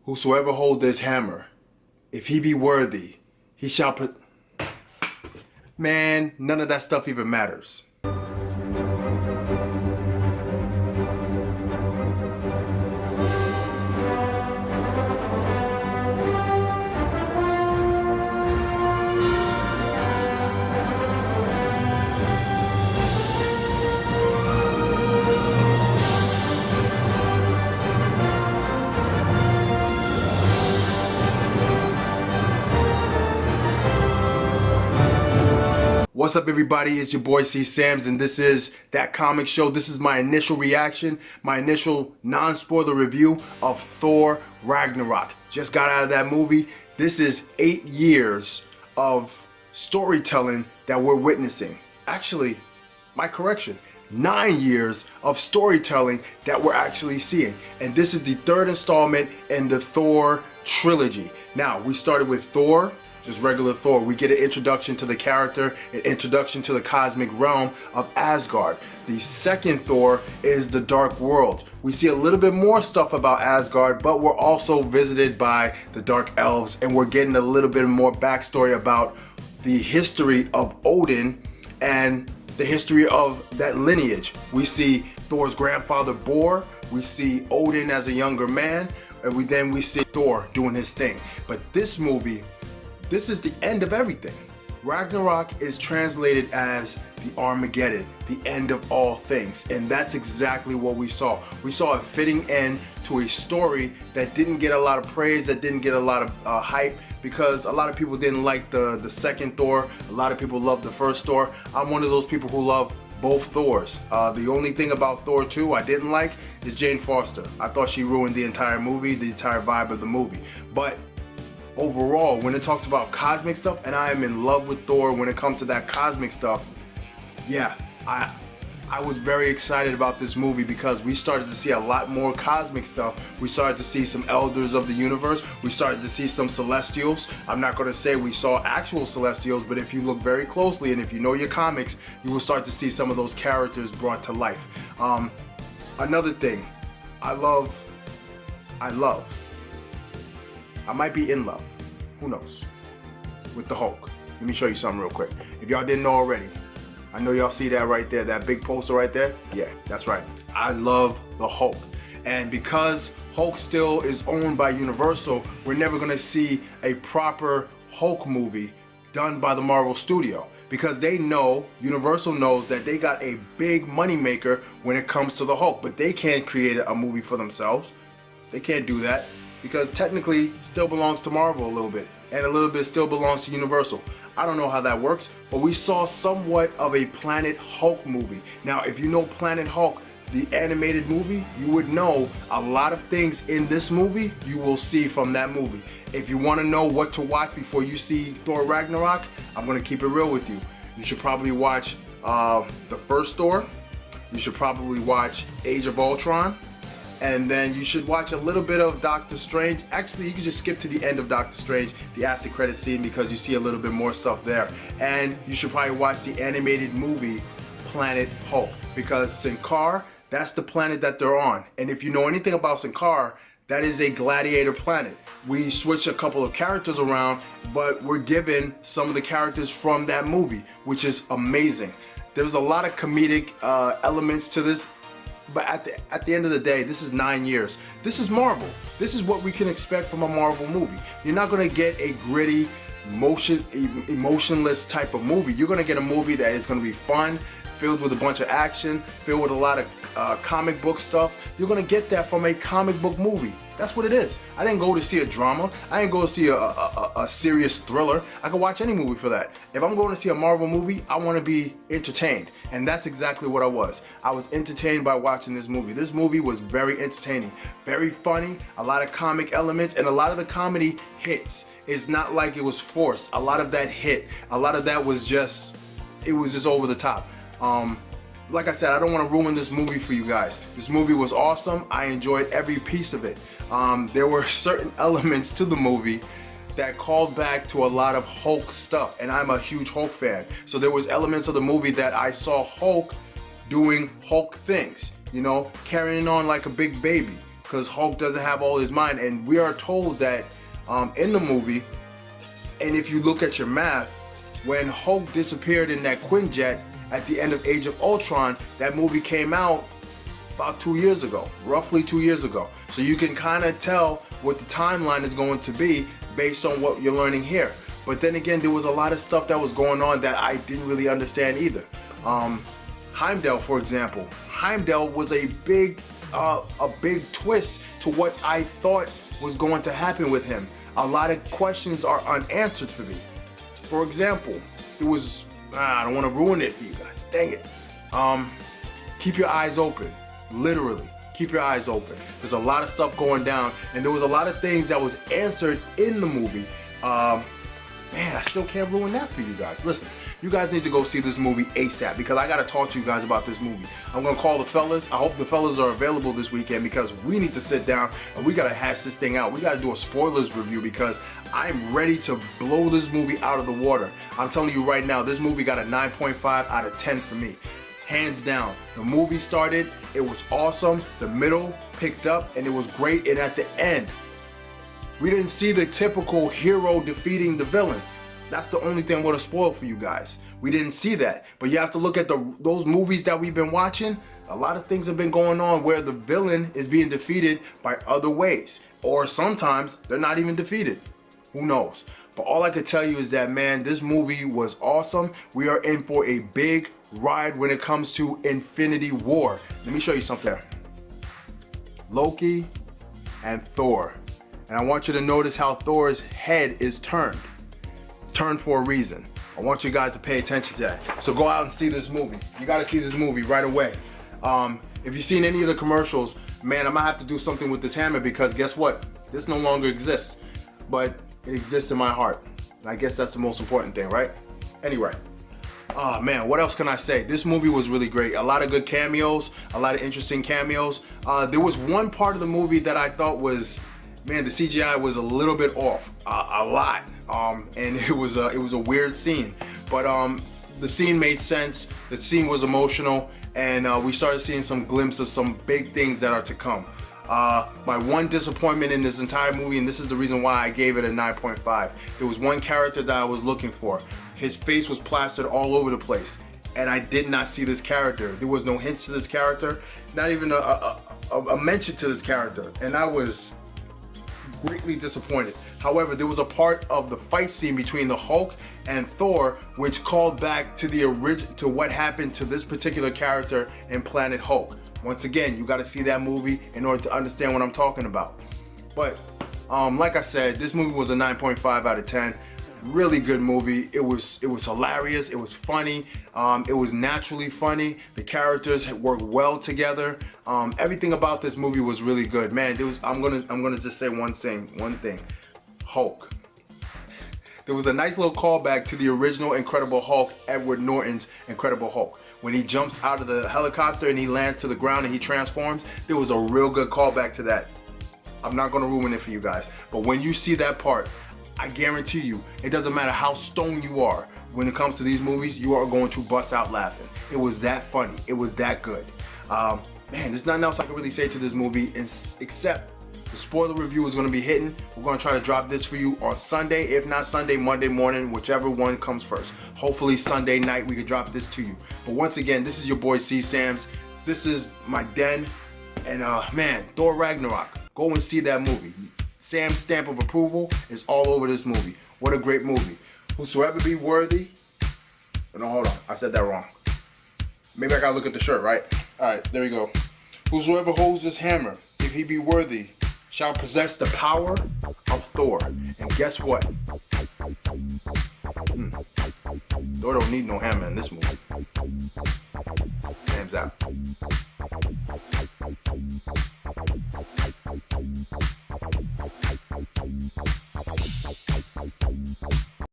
Whosoever hold this hammer, if he be worthy, he shall put... Man, none of that stuff even matters. What's up, everybody? It's your boy C Sam's, and this is That Comic Show. This is my initial reaction, my initial non-spoiler review of Thor Ragnarok. Just got out of that movie. This is 8 years of storytelling that we're witnessing. Actually, my correction, 9 years of storytelling that we're actually seeing. And this is the third installment in the Thor trilogy. Now, we started with Thor, just regular Thor. We get an introduction to the character, an introduction to the cosmic realm of Asgard. The second Thor is the Dark World. We see a little bit more stuff about Asgard, but we're also visited by the Dark Elves, and we're getting a little bit more backstory about the history of Odin and the history of that lineage. We see Thor's grandfather Bor, we see Odin as a younger man, and then we see Thor doing his thing. But this movie, this is the end of everything. Ragnarok is translated as the Armageddon, the end of all things. And that's exactly what we saw. We saw a fitting end to a story that didn't get a lot of praise, that didn't get a lot of hype, because a lot of people didn't like the second Thor. A lot of people loved the first Thor. I'm one of those people who love both Thors. The only thing about Thor 2 I didn't like is Jane Foster. I thought she ruined the entire movie, the entire vibe of the movie. But overall, when it talks about cosmic stuff, and I am in love with Thor when it comes to that cosmic stuff, yeah, I was very excited about this movie because we started to see a lot more cosmic stuff. We started to see some elders of the universe. We started to see some celestials. I'm not going to say we saw actual celestials, but if you look very closely and if you know your comics, you will start to see some of those characters brought to life. Another thing, I might be in love, who knows, with the Hulk. Let me show you something real quick. If y'all didn't know already, I know y'all see that right there, that big poster right there? Yeah, that's right. I love the Hulk. And because Hulk still is owned by Universal, we're never gonna see a proper Hulk movie done by the Marvel studio. Because they know, Universal knows that they got a big money maker when it comes to the Hulk, but they can't create a movie for themselves. They can't do that, because technically it still belongs to Marvel a little bit, and a little bit still belongs to Universal. I don't know how that works, but we saw somewhat of a Planet Hulk movie. Now, if you know Planet Hulk, the animated movie, you would know a lot of things in this movie you will see from that movie. If you want to know what to watch before you see Thor Ragnarok, I'm going to keep it real with you. You should probably watch the first Thor. You should probably watch Age of Ultron. And then you should watch a little bit of Doctor Strange. Actually, you can just skip to the end of Doctor Strange, the after credit scene, because you see a little bit more stuff there. And you should probably watch the animated movie Planet Hulk, because Sakaar, that's the planet that they're on. And if you know anything about Sakaar, that is a gladiator planet. We switch a couple of characters around, but we're given some of the characters from that movie, which is amazing. There's a lot of comedic elements to this. But at the end of the day, this is 9 years. This is Marvel. This is what we can expect from a Marvel movie. You're not going to get a gritty, emotionless type of movie. You're going to get a movie that is going to be fun, filled with a bunch of action, filled with a lot of comic book stuff. You're going to get that from a comic book movie. That's what it is. I didn't go to see a drama. I didn't go to see a serious thriller. I can watch any movie for that. If I'm going to see a Marvel movie, I want to be entertained. And that's exactly what I was. I was entertained by watching this movie. This movie was very entertaining, very funny, a lot of comic elements, and a lot of the comedy hits. It's not like it was forced. A lot of that hit. A lot of that was just, it was just over the top. Like I said, I don't want to ruin this movie for you guys. This movie was awesome. I enjoyed every piece of it. There were certain elements to the movie that called back to a lot of Hulk stuff, and I'm a huge Hulk fan. So there was elements of the movie that I saw Hulk doing Hulk things, you know, carrying on like a big baby, because Hulk doesn't have all his mind. And we are told that in the movie, and if you look at your math, when Hulk disappeared in that Quinjet at the end of Age of Ultron, that movie came out about 2 years ago, roughly 2 years ago. So you can kind of tell what the timeline is going to be based on what you're learning here. But then again, there was a lot of stuff that was going on that I didn't really understand either. Heimdall, for example. Heimdall was a big twist to what I thought was going to happen with him. A lot of questions are unanswered for me. For example, it was, I don't want to ruin it for you guys, dang it. Keep your eyes open, literally. Keep your eyes open. There's a lot of stuff going down, and there was a lot of things that was answered in the movie. Man, I still can't ruin that for you guys. Listen, you guys need to go see this movie ASAP because I gotta talk to you guys about this movie. I'm gonna call the fellas. I hope the fellas are available this weekend because we need to sit down and we gotta hash this thing out. We gotta do a spoilers review because I'm ready to blow this movie out of the water. I'm telling you right now, this movie got a 9.5 out of 10 for me. Hands down. The movie started, it was awesome. The middle picked up and it was great. And at the end, we didn't see the typical hero defeating the villain. That's the only thing I'm gonna spoil for you guys. We didn't see that. But you have to look at those movies that we've been watching. A lot of things have been going on where the villain is being defeated by other ways. Or sometimes they're not even defeated. Who knows? But all I could tell you is that, man, this movie was awesome. We are in for a big ride when it comes to Infinity War. Let me show you something. Loki and Thor. And I want you to notice how Thor's head is turned. It's turned for a reason. I want you guys to pay attention to that. So go out and see this movie. You gotta see this movie right away. If you've seen any of the commercials, man, I'm gonna have to do something with this hammer because guess what? This no longer exists. But it exists in my heart. And I guess that's the most important thing, right? Anyway. Oh man, what else can I say? This movie was really great. A lot of good cameos, a lot of interesting cameos. There was one part of the movie that I thought was, man, the CGI was a little bit off, a lot, and it was a weird scene. But the scene made sense. The scene was emotional, and we started seeing some glimpses of some big things that are to come. My one disappointment in this entire movie, and this is the reason why I gave it a 9.5. There was one character that I was looking for. His face was plastered all over the place, and I did not see this character. There was no hints to this character, not even a mention to this character, and I was greatly disappointed. However, there was a part of the fight scene between the Hulk and Thor which called back to the to what happened to this particular character in Planet Hulk. Once again, you got to see that movie in order to understand what I'm talking about. But like I said, this movie was a 9.5 out of 10. Really good movie. It was hilarious. It was funny. It was naturally funny. The characters worked well together. Everything about this movie was really good. Man, I'm gonna just say one thing. Hulk. There was a nice little callback to the original Incredible Hulk, Edward Norton's Incredible Hulk. When he jumps out of the helicopter and he lands to the ground and he transforms, there was a real good callback to that. I'm not gonna ruin it for you guys, but when you see that part, I guarantee you, it doesn't matter how stoned you are, when it comes to these movies, you are going to bust out laughing. It was that funny. It was that good. Man, there's nothing else I can really say to this movie except the spoiler review is going to be hitting. We're going to try to drop this for you on Sunday. If not Sunday, Monday morning, whichever one comes first. Hopefully Sunday night we can drop this to you. But once again, this is your boy C Sams. This is my den. And man, Thor Ragnarok. Go and see that movie. Sam's stamp of approval is all over this movie. What a great movie. Whosoever be worthy. No, hold on. I said that wrong. Maybe I gotta look at the shirt, right? Alright, there we go. Whosoever holds this hammer, if he be worthy, shall possess the power of Thor. And guess what? Thor don't need no hammer in this movie. Hands out.